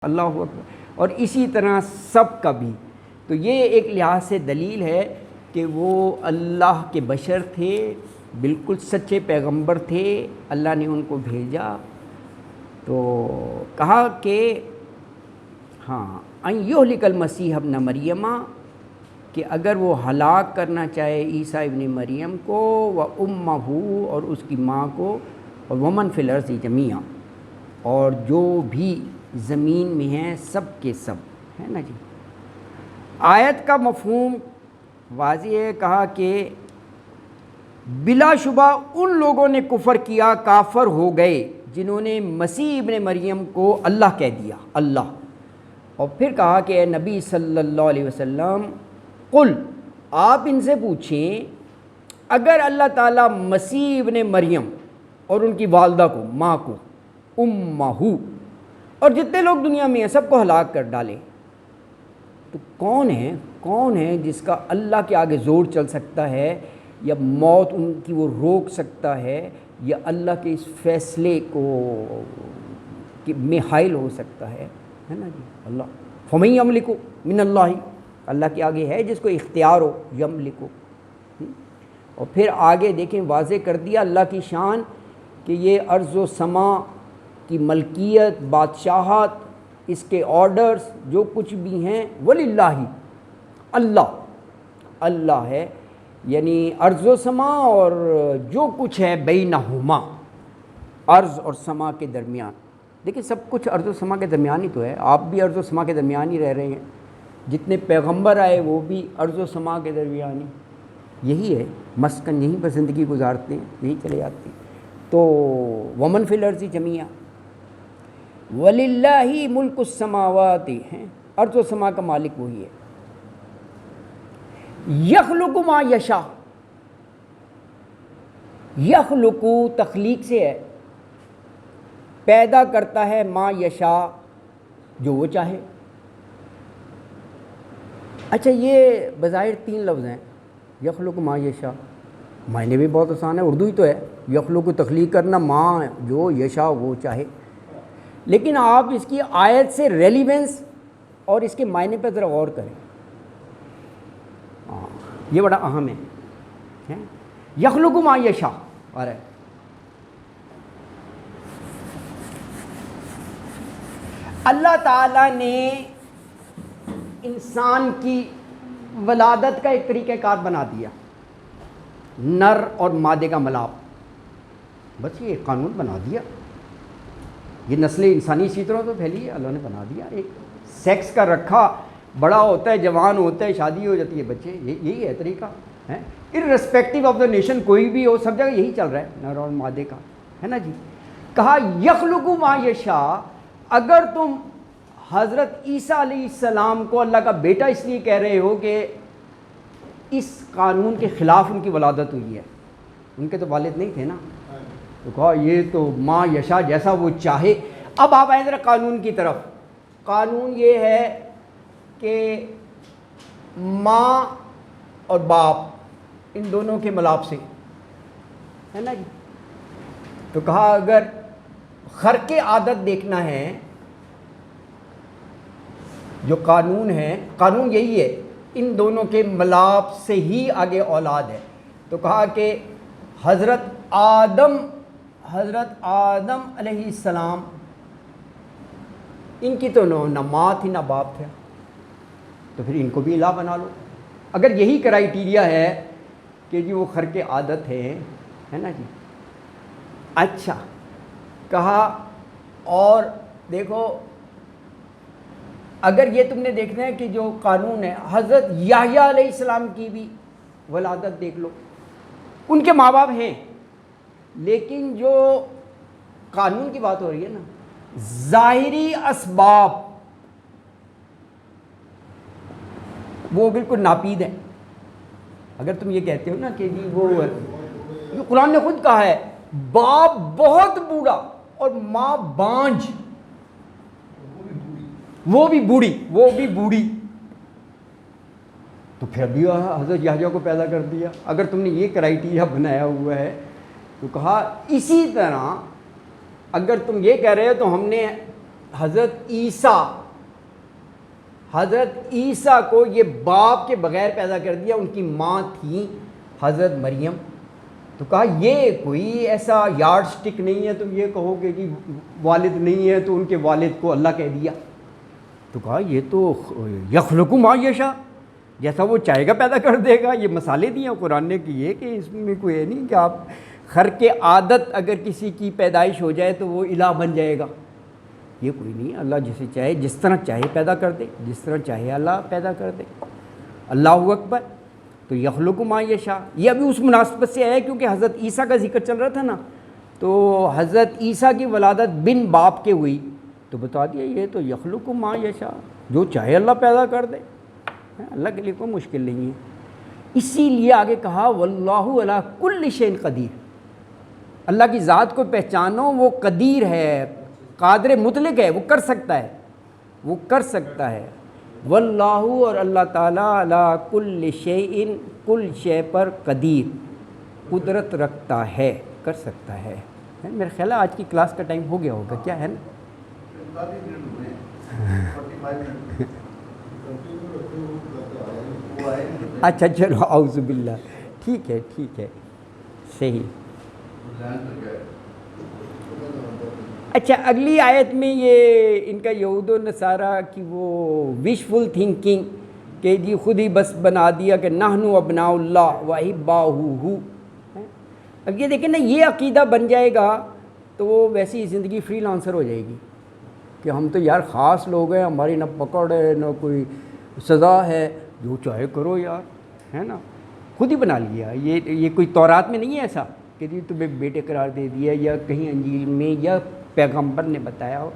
اللہ اکبر۔ اور اسی طرح سب کا بھی، تو یہ ایک لحاظ سے دلیل ہے کہ وہ اللہ کے بشر تھے، بالکل سچے پیغمبر تھے، اللہ نے ان کو بھیجا۔ تو کہا کہ ہاں ان یہلک المسیح ابن مریم، کہ اگر وہ ہلاک کرنا چاہے عیسیٰ ابن مریم کو، و امہ، اور اس کی ماں کو، اور ومن فی الارض جمیعا، اور جو بھی زمین میں ہیں سب کے سب، ہے نا جی۔ آیت کا مفہوم واضح ہے، کہا کہ بلا شبہ ان لوگوں نے کفر کیا، کافر ہو گئے جنہوں نے مسیح ابن مریم کو اللہ کہہ دیا، اللہ۔ اور پھر کہا کہ اے نبی صلی اللہ علیہ وسلم، قل، آپ ان سے پوچھیں، اگر اللہ تعالیٰ مسیح ابن مریم اور ان کی والدہ کو، ماں کو، امہ، اور جتنے لوگ دنیا میں ہیں سب کو ہلاک کر ڈالے، تو کون ہے جس کا اللہ کے آگے زور چل سکتا ہے، یا موت ان کی وہ روک سکتا ہے، یا اللہ کے اس فیصلے کو میں حائل ہو سکتا ہے نا جی، اللہ۔ فَمَن يَمْلِكُ مِنَ اللَّهِ، اللہ کے آگے ہے جس کو اختیار ہو، یملکو۔ اور پھر آگے دیکھیں واضح کر دیا اللہ کی شان، کہ یہ ارض و سما کی ملکیت، بادشاہت، اس کے آرڈرز جو کچھ بھی ہیں، وَلِلَّهِ، اللہ ہے، یعنی ارض و سما اور جو کچھ ہے بینہما، ارض اور سما کے درمیان۔ دیکھیں سب کچھ ارض و سما کے درمیان ہی تو ہے، آپ بھی ارض و سما کے درمیان ہی رہ رہے ہیں، جتنے پیغمبر آئے وہ بھی ارض و سما کے درمیان ہی، یہی ہے مسکن، یہیں پر زندگی گزارتے ہیں، یہیں چلے جاتے ہیں۔ تو ومن فی الارض جمیعا وَلِلَّهِ مُلْكُ السَّمَاوَاتِ، ہیں ارض و سما کا مالک وہی ہے۔ یخلق ما یشاء، یخلق تخلیق سے ہے، پیدا کرتا ہے، ما یشاء جو وہ چاہے۔ اچھا یہ بظاہر 3 لفظ ہیں، یخلق ما یشاء، معنی بھی بہت آسان ہے، اردو ہی تو ہے، یخلق تخلیق کرنا، ما جو یشاء وہ چاہے، لیکن آپ اس کی آیت سے ریلیونس اور اس کے معنی پہ ذرا غور کریں، یہ بڑا اہم ہے۔ یخلق ما یشاء، آ رہا ہے اللہ تعالیٰ نے انسان کی ولادت کا ایک طریقہ کار بنا دیا، نر اور مادے کا ملاپ، بس یہ قانون بنا دیا، یہ نسل انسانی اسی طرح تو پھیلی ہے، اللہ نے بنا دیا، ایک سیکس کا رکھا، بڑا ہوتا ہے، جوان ہوتا ہے، شادی ہو جاتی ہے، بچے، یہی ہے طریقہ ہے، ارریسپیکٹیو آف دا نیشن، کوئی بھی ہو، سب جگہ یہی چل رہا ہے، نر اور مادے کا، ہے نا جی۔ کہا یخلق ما یشاء، اگر تم حضرت عیسیٰ علیہ السلام کو اللہ کا بیٹا اس لیے کہہ رہے ہو کہ اس قانون کے خلاف ان کی ولادت ہوئی ہے، ان کے تو والد نہیں تھے نا، تو کہا یہ تو ما یشاء جیسا وہ چاہے۔ اب آپ آئیں ذرا قانون کی طرف، قانون یہ ہے کہ ماں اور باپ ان دونوں کے ملاپ سے، ہے نا جی، تو کہا اگر خرق عادت دیکھنا ہے، جو قانون ہے، قانون یہی ہے، ان دونوں کے ملاپ سے ہی آگے اولاد ہے، تو کہا کہ حضرت آدم علیہ السلام، ان کی تو نہ ماں تھی نہ باپ تھا، تو پھر ان کو بھی الہ بنا لو، اگر یہی کرائیٹیریا ہے کہ جی وہ خرق عادت ہے نا جی۔ اچھا کہا اور دیکھو، اگر یہ تم نے دیکھنا ہے کہ جو قانون ہے، حضرت یحییٰ علیہ السلام کی بھی ولادت دیکھ لو، ان کے ماں باپ ہیں، لیکن جو قانون کی بات ہو رہی ہے نا، ظاہری اسباب وہ بالکل ناپید ہیں۔ اگر تم یہ کہتے ہو نا کہ جی وہ، جو قرآن نے خود کہا ہے، باپ بہت بوڑھا اور ماں بانجھ، وہ بھی بوڑھی، تو پھر بھی حضرت یحییٰ کو پیدا کر دیا۔ اگر تم نے یہ کرائیٹیریا بنایا ہوا ہے تو کہا اسی طرح اگر تم یہ کہہ رہے ہو تو ہم نے حضرت عیسیٰ کو یہ باپ کے بغیر پیدا کر دیا، ان کی ماں تھی حضرت مریم. تو کہا یہ کوئی ایسا یارڈ سٹک نہیں ہے تم یہ کہو گے کہ والد نہیں ہے تو ان کے والد کو اللہ کہہ دیا. تو کہا یہ تو یخلق ما یشاء، جیسا وہ چاہے گا پیدا کر دے گا. یہ مثالیں دی ہیں قرآن نے کہ یہ کہ اس میں کوئی ہے نہیں کہ آپ خرق عادت اگر کسی کی پیدائش ہو جائے تو وہ الہ بن جائے گا. یہ کوئی نہیں، اللہ جسے چاہے جس طرح چاہے پیدا کر دے، جس طرح چاہے اللہ پیدا کر دے. اللہ اکبر. تو یخلق ما یشاء یہ ابھی اس مناسبت سے ہے کیونکہ حضرت عیسیٰ کا ذکر چل رہا تھا نا. تو حضرت عیسیٰ کی ولادت بن باپ کے ہوئی تو بتا دیا یہ تو یخلق ما یشاء، جو چاہے اللہ پیدا کر دے، اللہ کے لیے کوئی مشکل نہیں ہے. اسی لیے آگے کہا واللہ علی کل شیء قدیر، اللہ کی ذات کو پہچانو وہ قدیر ہے، قادر مطلق ہے، وہ کر سکتا ہے. واللہ اور اللہ تعالیٰ علی کل شیء کل شے پر قدیر، قدرت رکھتا ہے، کر سکتا ہے. میرا خیال ہے آج کی کلاس کا ٹائم ہو گیا ہوگا، کیا ہے نا؟ اچھا چلو اعوذ باللہ، ٹھیک ہے صحیح. اچھا اگلی آیت میں یہ ان کا یہود و نصارہ کی وہ وشفل تھنکنگ کہ جی خود ہی بس بنا دیا کہ نحن ابناء اللہ و احباؤہ. اب یہ دیکھیں نا، یہ عقیدہ بن جائے گا تو وہ ویسی زندگی فری لانسر ہو جائے گی کہ ہم تو یار خاص لوگ ہیں، ہماری نہ پکڑ ہے نہ کوئی سزا ہے، جو چاہے کرو یار، ہے نا. خود ہی بنا لیا. یہ کوئی تورات میں نہیں ہے ایسا کہ جی تمہیں بیٹے قرار دے دیا یا کہیں انجیل میں یا پیغمبر نے بتایا ہو.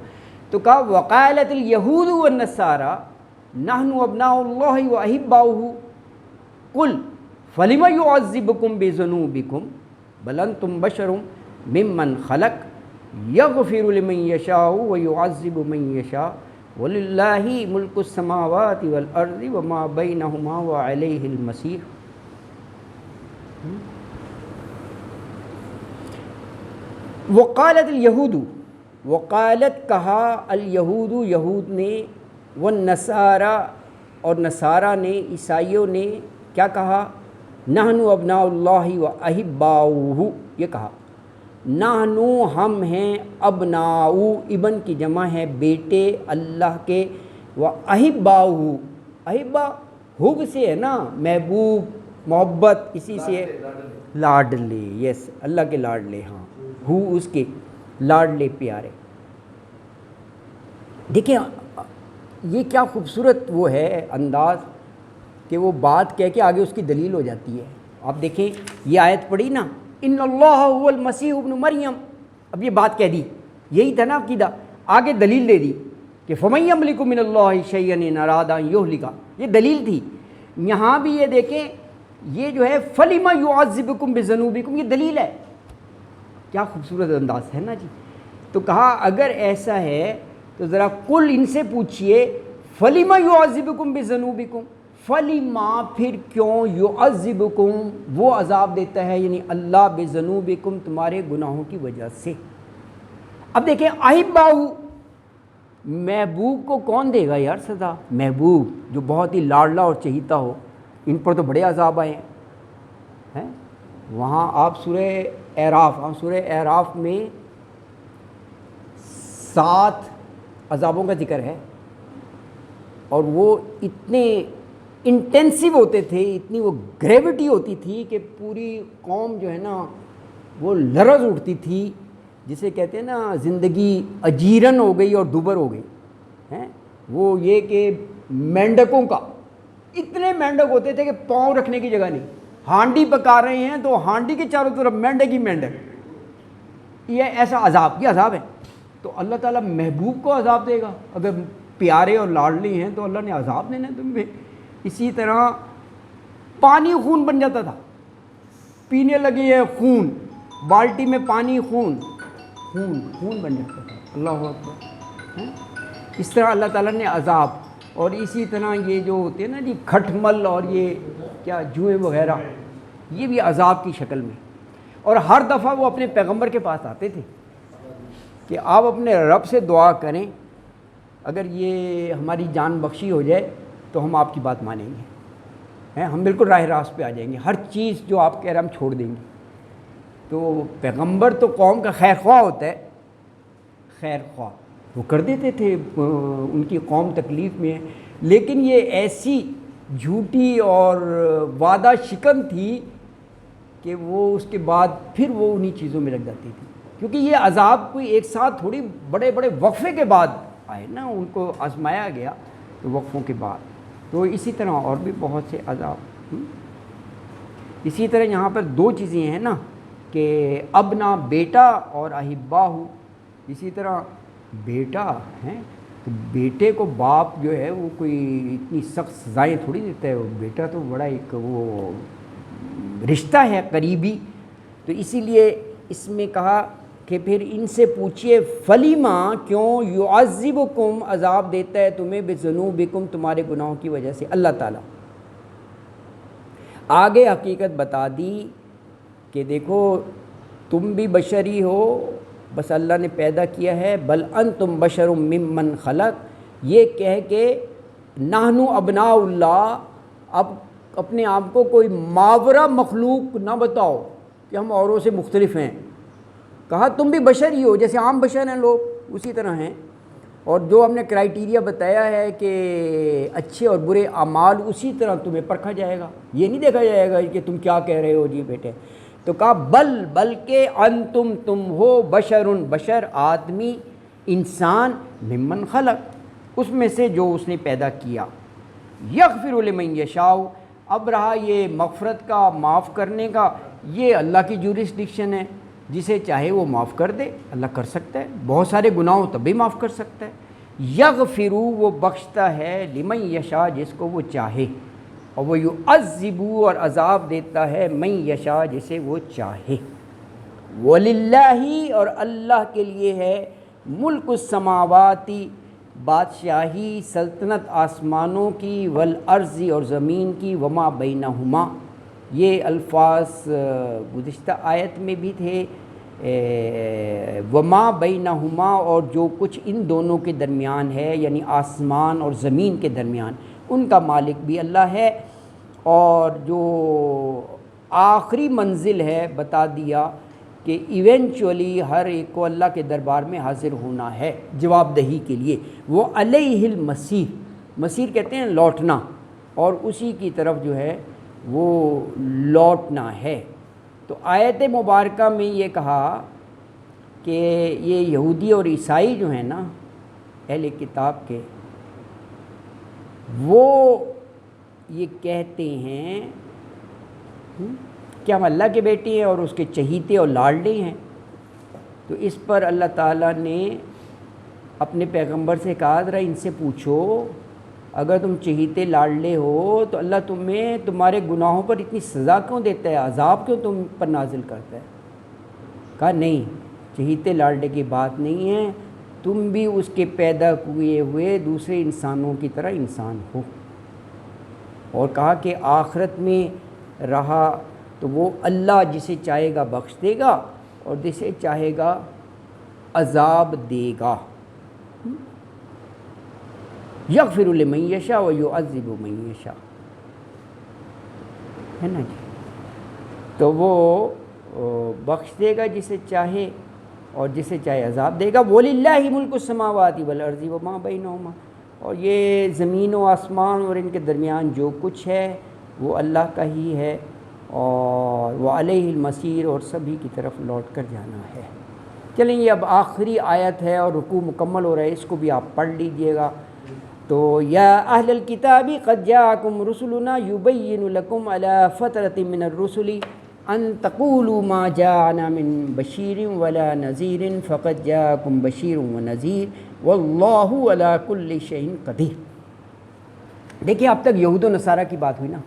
تو کہا وقالت الیہود والنصارى نحن ابناء اللہ واحباؤہ قل فلم یعذبکم بذنوبکم بل انتم بشر ممن خلق یغفر لمن یشاء ویعذب من یشاء وللہ ملک السماوات والارض وما بینہما وعلیہ المصیر. وقالت الیہود، وقالت کہا الیہود یہود نے، والنصارى اور نصارہ نے، عیسائیوں نے کیا کہا؟ نحن ابناء اللہ و احباؤہ، یہ کہا نحن ہم ہیں، ابناء ابن کی جمع ہے بیٹے اللہ کے، و احباؤہ، احبا حب سے ہے نا، محبوب محبت، اسی سے لاڈلے، یس اللہ کے لاڈلے، ہاں ہو اس کے لاڈلے پیارے. دیکھیں یہ کیا خوبصورت وہ ہے انداز کہ وہ بات کہہ کے آگے اس کی دلیل ہو جاتی ہے. آپ دیکھیں یہ آیت پڑھی نا، ان اللہ هو المسیح ابن مریم، اب یہ بات کہہ دی، یہی تھا نا عقیدہ. آگے دلیل دے دی کہ فمن یملک من اللہ شیئا ان اراد ان یہلک، یہ دلیل تھی. یہاں بھی یہ دیکھیں یہ جو ہے فلم یعذبکم بذنوبکم، یہ دلیل ہے. کیا خوبصورت انداز ہے نا جی. تو کہا اگر ایسا ہے تو ذرا کل ان سے پوچھئے فلم یعذبکم بذنوبکم، فلما پھر کیوں، یعذبکم وہ عذاب دیتا ہے، یعنی اللہ بذنوبکم تمہارے گناہوں کی وجہ سے. اب دیکھیں احباؤ، محبوب کو کون دے گا یار سزا؟ محبوب جو بہت ہی لاڈلا اور چہیتا ہو، ان پر تو بڑے عذاب آئے ہیں. وہاں آپ سورہ اعراف میں 7 عذابوں کا ذکر ہے، اور وہ اتنے انٹینسو ہوتے تھے، اتنی وہ گریوٹی ہوتی تھی کہ پوری قوم جو ہے نا وہ لرز اٹھتی تھی، جسے کہتے ہیں نا زندگی اجیرن ہو گئی اور دوبر ہو گئی ہیں. وہ یہ کہ مینڈکوں کا، اتنے مینڈک ہوتے تھے کہ پاؤں رکھنے کی جگہ نہیں. ہانڈی پکا رہے ہیں تو ہانڈی کے چاروں طرف مینڈک ہی مینڈک. یہ ایسا عذاب، یہ عذاب ہے. تو اللہ تعالیٰ محبوب کو عذاب دے گا؟ اگر پیارے اور لاڈلی ہیں تو اللہ نے عذاب دینا ہے تمہیں. اسی طرح پانی خون بن جاتا تھا، پینے لگے ہے خون، بالٹی میں پانی خون بن جاتا تھا. اللہ اکبر. اس طرح اللہ تعالیٰ نے عذاب. اور اسی طرح یہ جو ہوتے ہیں نا جی کھٹمل اور یہ کیا جوئیں وغیرہ، یہ بھی عذاب کی شکل میں. اور ہر دفعہ وہ اپنے پیغمبر کے پاس آتے تھے کہ آپ اپنے رب سے دعا کریں اگر یہ ہماری جان بخشی ہو جائے تو ہم آپ کی بات مانیں گے، ہم بالکل راہ راست پہ آ جائیں گے، ہر چیز جو آپ کہہ رہے ہیں ہم چھوڑ دیں گے۔ تو پیغمبر تو قوم کا خیر خواہ ہوتا ہے، خیر خواہ وہ کر دیتے تھے، ان کی قوم تکلیف میں ہے، لیکن یہ ایسی جھوٹی اور وعدہ شکن تھی کہ وہ اس کے بعد پھر وہ انہی چیزوں میں لگ جاتی تھی، کیونکہ یہ عذاب کوئی ایک ساتھ تھوڑی بڑے بڑے وقفے کے بعد آئے نا، ان کو آزمایا گیا تو وقفوں کے بعد۔ تو اسی طرح اور بھی بہت سے عذاب۔ اسی طرح یہاں پر دو چیزیں ہیں نا کہ ابنا بیٹا اور احباہ، اسی طرح بیٹا ہے تو بیٹے کو باپ جو ہے وہ کوئی اتنی سخت سزائیں تھوڑی دیتا ہے، وہ بیٹا تو بڑا ایک وہ رشتہ ہے قریبی۔ تو اسی لیے اس میں کہا کہ پھر ان سے پوچھئے فلیما، کیوں یعذبکم عذاب دیتا ہے تمہیں بذنوبکم تمہارے گناہوں کی وجہ سے اللہ تعالیٰ۔ آگے حقیقت بتا دی کہ دیکھو تم بھی بشری ہو، بس اللہ نے پیدا کیا ہے، بل انتم بشر ممن خلق، یہ کہہ کے نحن ابناء اللہ، اب اپنے آپ کو کوئی ماورا مخلوق نہ بتاؤ کہ ہم اوروں سے مختلف ہیں، کہا تم بھی بشر ہی ہو، جیسے عام بشر ہیں لوگ اسی طرح ہیں، اور جو ہم نے کرائیٹیریا بتایا ہے کہ اچھے اور برے اعمال اسی طرح تمہیں پرکھا جائے گا، یہ نہیں دیکھا جائے گا کہ تم کیا کہہ رہے ہو جی بیٹے۔ تو کہا بلکہ انتم تم ہو بشر بشر آدمی انسان ممن خلق اس میں سے جو اس نے پیدا کیا، یغفر لمن یشاء، اب رہا یہ مغفرت کا معاف کرنے کا، یہ اللہ کی جورسڈکشن ہے، جسے چاہے وہ معاف کر دے، اللہ کر سکتا ہے، بہت سارے گناہ ہو تب بھی معاف کر سکتا ہے۔ یغفر وہ بخشتا ہے، لمن یشاء جس کو وہ چاہے، اور وہ یعذب اور عذاب دیتا ہے من یشاء جسے وہ چاہے۔ وَلِلَّهِ اور اللہ کے لیے ہے ملک السماواتی بادشاہی سلطنت آسمانوں کی، والارض اور زمین کی، وما بینہما، یہ الفاظ گزشتہ آیت میں بھی تھے، وما بینہما اور جو کچھ ان دونوں کے درمیان ہے، یعنی آسمان اور زمین کے درمیان، ان کا مالک بھی اللہ ہے۔ اور جو آخری منزل ہے بتا دیا کہ ایونچولی ہر ایک کو اللہ کے دربار میں حاضر ہونا ہے جواب دہی کے لیے، وہ علیہ المصیر، مصیر کہتے ہیں لوٹنا، اور اسی کی طرف جو ہے وہ لوٹنا ہے۔ تو آیت مبارکہ میں یہ کہا کہ یہ یہودی اور عیسائی جو ہیں نا اہل کتاب کے، وہ یہ کہتے ہیں کہ ہم اللہ کے بیٹے ہیں اور اس کے چہیتے اور لاڈلے ہیں۔ تو اس پر اللہ تعالیٰ نے اپنے پیغمبر سے کہا ذرا ان سے پوچھو اگر تم چہیتے لاڈلے ہو تو اللہ تمہیں تمہارے گناہوں پر اتنی سزا کیوں دیتا ہے، عذاب کیوں تم پر نازل کرتا ہے؟ کہا نہیں، چہیتے لاڈلے کی بات نہیں ہے، تم بھی اس کے پیدا کیے ہوئے دوسرے انسانوں کی طرح انسان ہو۔ اور کہا کہ آخرت میں رہا تو وہ اللہ جسے چاہے گا بخش دے گا اور جسے چاہے گا عذاب دے گا۔ یغفر لمن یشاء ویعذب من یشاء، ہے نا جی، تو وہ بخش دے گا جسے چاہے اور جسے چاہے عذاب دے گا۔ وَلِلَّهِ مُلْكُ السَّمَاوَاتِ وَالْأَرْضِ وَمَا بَيْنَهُمَا، اور یہ زمین و آسمان اور ان کے درمیان جو کچھ ہے وہ اللہ کا ہی ہے، اور وَعَلَيْهِ الْمَصِيرُ اور سبھی کی طرف لوٹ کر جانا ہے۔ چلیں یہ اب آخری آیت ہے اور رکوع مکمل ہو رہا ہے، اس کو بھی آپ پڑھ لیجئے گا۔ تو یا اہل الکتاب قد جاءکم رسلنا یبین لکم علی فترۃ من الرسل ان تقولوا ما جاءنا من بشیر ولا نذیر فقد جاءکم بشیر ونذیر واللہ علی کل شیء قدیر۔ دیکھیں اب تک یہود و نصارہ کی بات ہوئی نا،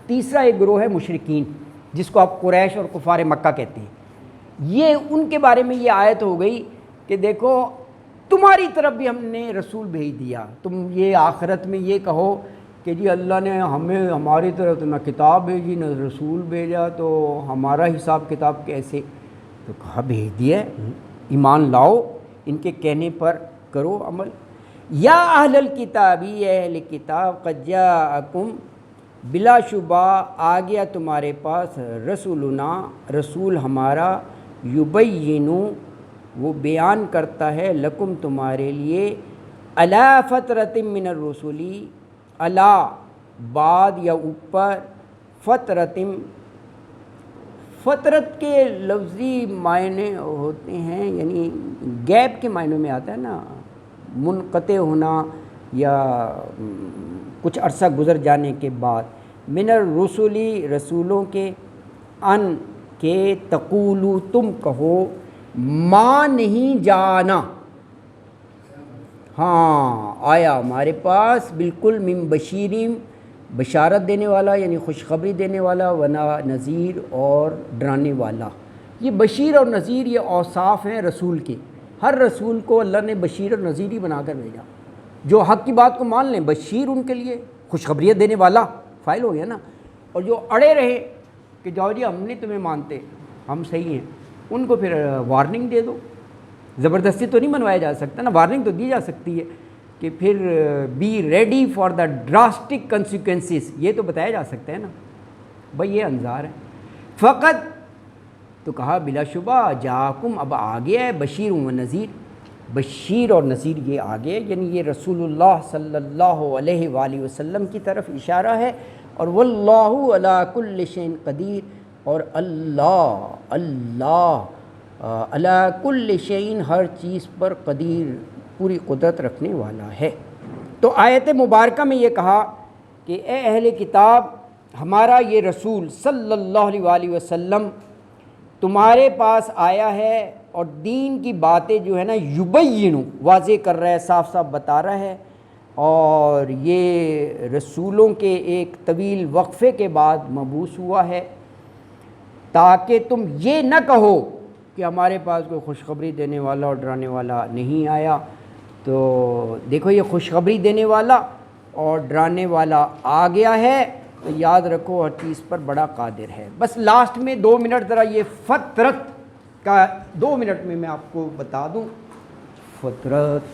تیسرا ایک گروہ ہے مشرکین جس کو آپ قریش اور کفار مکہ کہتے ہیں، یہ ان کے بارے میں یہ آیت ہو گئی کہ دیکھو تمہاری طرف بھی ہم نے رسول بھیج دیا، تم یہ آخرت میں یہ کہو کہ جی اللہ نے ہمیں ہماری طرف تو نہ کتاب بھیجی نہ رسول بھیجا تو ہمارا حساب کتاب کیسے؟ تو کہا بھیج دیا، ایمان لاؤ، ان کے کہنے پر کرو عمل۔ یا اہل الکتاب، یہ اہل کتاب، قد جاءکم، بلا شبہ آ گیا تمہارے پاس، رسولنا، رسول ہمارا، یبین، وہ بیان کرتا ہے، لکم تمہارے لیے، علی فترۃ من الرسلی، علی بعد یا اوپر، فترۃ، فترت کے لفظی معنی ہوتے ہیں یعنی گیپ کے معنوں میں آتا ہے نا، منقطع ہونا یا کچھ عرصہ گزر جانے کے بعد، من الرسلی، رسولوں کے، ان کے، تقولو، تم کہو، ما نہیں جانا، ہاں آیا ہمارے پاس بالکل، من بشیرین، بشارت دینے والا یعنی خوشخبری دینے والا، ونا نذیر، اور ڈرانے والا۔ یہ بشیر اور نذیر یہ اوصاف ہیں رسول کے، ہر رسول کو اللہ نے بشیر اور نذیر ہی بنا کر بھیجا، جو حق کی بات کو مان لیں بشیر ان کے لیے، خوشخبریت دینے والا، فائل ہو گیا نا، اور جو اڑے رہے کہ جاؤ جی ہم نہیں تمہیں مانتے، ہم صحیح ہیں، ان کو پھر وارننگ دے دو، زبردستی تو نہیں منوایا جا سکتا نا، وارننگ تو دی جا سکتی ہے کہ پھر be ready for the drastic consequences, یہ تو بتایا جا سکتا ہے نا، بھئی یہ انذار ہے۔ فقط تو کہا بلا شبہ، جاکم، اب آ گیا ہے، بشیر و نذیر، بشیر اور نذیر یہ آ گئے، یعنی یہ رسول اللہ صلی اللہ علیہ وآلہ وسلم کی طرف اشارہ ہے، اور واللہ علی کل شیء قدیر، اور اللہ علی کل شیء، ہر چیز پر، قدیر، پوری قدرت رکھنے والا ہے۔ تو آیت مبارکہ میں یہ کہا کہ اے اہل کتاب، ہمارا یہ رسول صلی اللہ علیہ وآلہ وسلم تمہارے پاس آیا ہے، اور دین کی باتیں جو ہے نا، یبین، واضح کر رہا ہے، صاف صاف بتا رہا ہے، اور یہ رسولوں کے ایک طویل وقفے کے بعد مبعوث ہوا ہے، تاکہ تم یہ نہ کہو کہ ہمارے پاس کوئی خوشخبری دینے والا اور ڈرانے والا نہیں آیا۔ تو دیکھو یہ خوشخبری دینے والا اور ڈرانے والا آ گیا ہے، تو یاد رکھو ہر چیز پر بڑا قادر ہے۔ بس لاسٹ میں 2 منٹ ذرا یہ فترت کا 2 منٹ میں آپ کو بتا دوں، فترت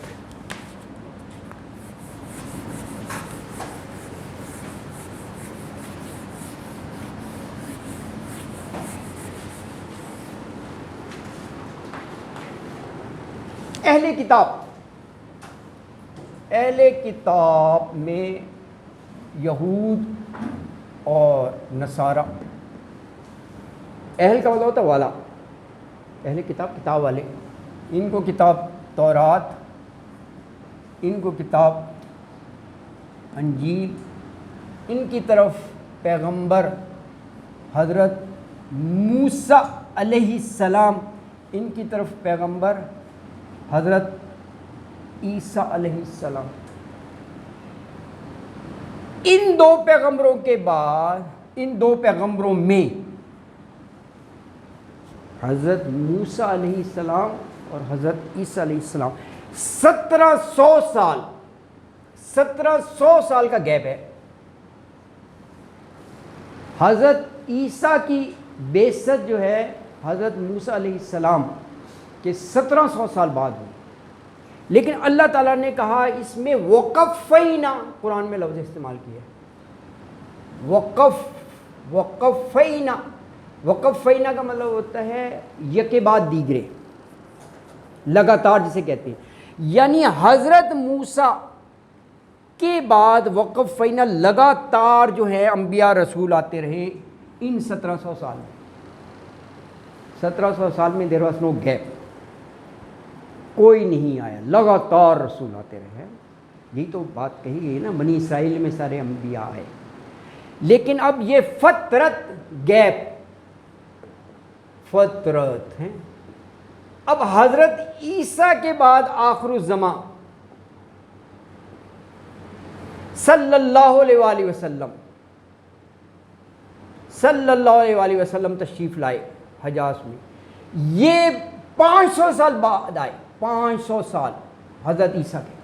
اہل کتاب میں یہود اور نصارہ، اہل کا مطلب ہوتا ہے والا، اہل کتاب کتاب والے، ان کو کتاب تورات، ان کو کتاب انجیل، ان کی طرف پیغمبر حضرت موسیٰ علیہ السلام، ان کی طرف پیغمبر حضرت عیسیٰ علیہ السلام۔ ان 2 پیغمبروں کے بعد، ان 2 پیغمبروں میں حضرت موسیٰ علیہ السلام اور حضرت عیسیٰ علیہ السلام 1700 سال کا گیپ ہے۔ حضرت عیسیٰ کی بعثت جو ہے حضرت موسیٰ علیہ السلام کے 1700 سال بعد ہوئی، لیکن اللہ تعالیٰ نے کہا اس میں وقفینا، قرآن میں لفظ استعمال کیا ہے، وقفینا کا مطلب ہوتا ہے یکے بعد دیگرے، لگاتار جسے کہتے ہیں، یعنی حضرت موسیٰ کے بعد وقفینا، لگاتار جو ہے انبیاء رسول آتے رہے ان 1700 سال میں، 1700 سال میں دیر واز نو گیپ، کوئی نہیں آیا، لگاتار رسول آتے رہے۔ یہی تو بات کہی گئی نا، بنی اسرائیل میں سارے انبیاء آئے، لیکن اب یہ فترت گیپ، فترت ہیں۔ اب حضرت عیسیٰ کے بعد آخر الزمان صلی اللہ علیہ وآلہ وسلم، صلی اللہ علیہ وآلہ وسلم تشریف لائے حجاز میں، یہ 500 سال بعد آئے، 500 سال حضرت عیسیٰ کے۔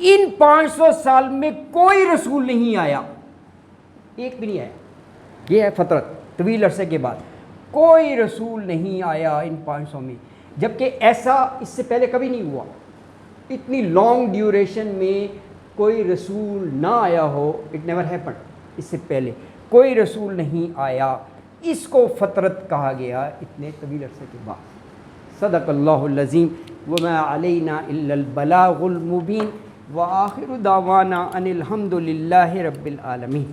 ان 500 سال میں کوئی رسول نہیں آیا، ایک بھی نہیں آیا، یہ ہے فترت، طویل عرصے کے بعد کوئی رسول نہیں آیا ان 500 میں، جبکہ ایسا اس سے پہلے کبھی نہیں ہوا۔ اتنی لانگ ڈیوریشن میں کوئی رسول نہ آیا ہو، اٹ نیور ہیپنڈ، اس سے پہلے کوئی رسول نہیں آیا، اس کو فطرت کہا گیا اتنے طویل عرصے کے بعد۔ صدق اللہ العظیم وما علینا الا البلاغ المبین وآخر دعوانا ان الحمد للہ رب العالمین۔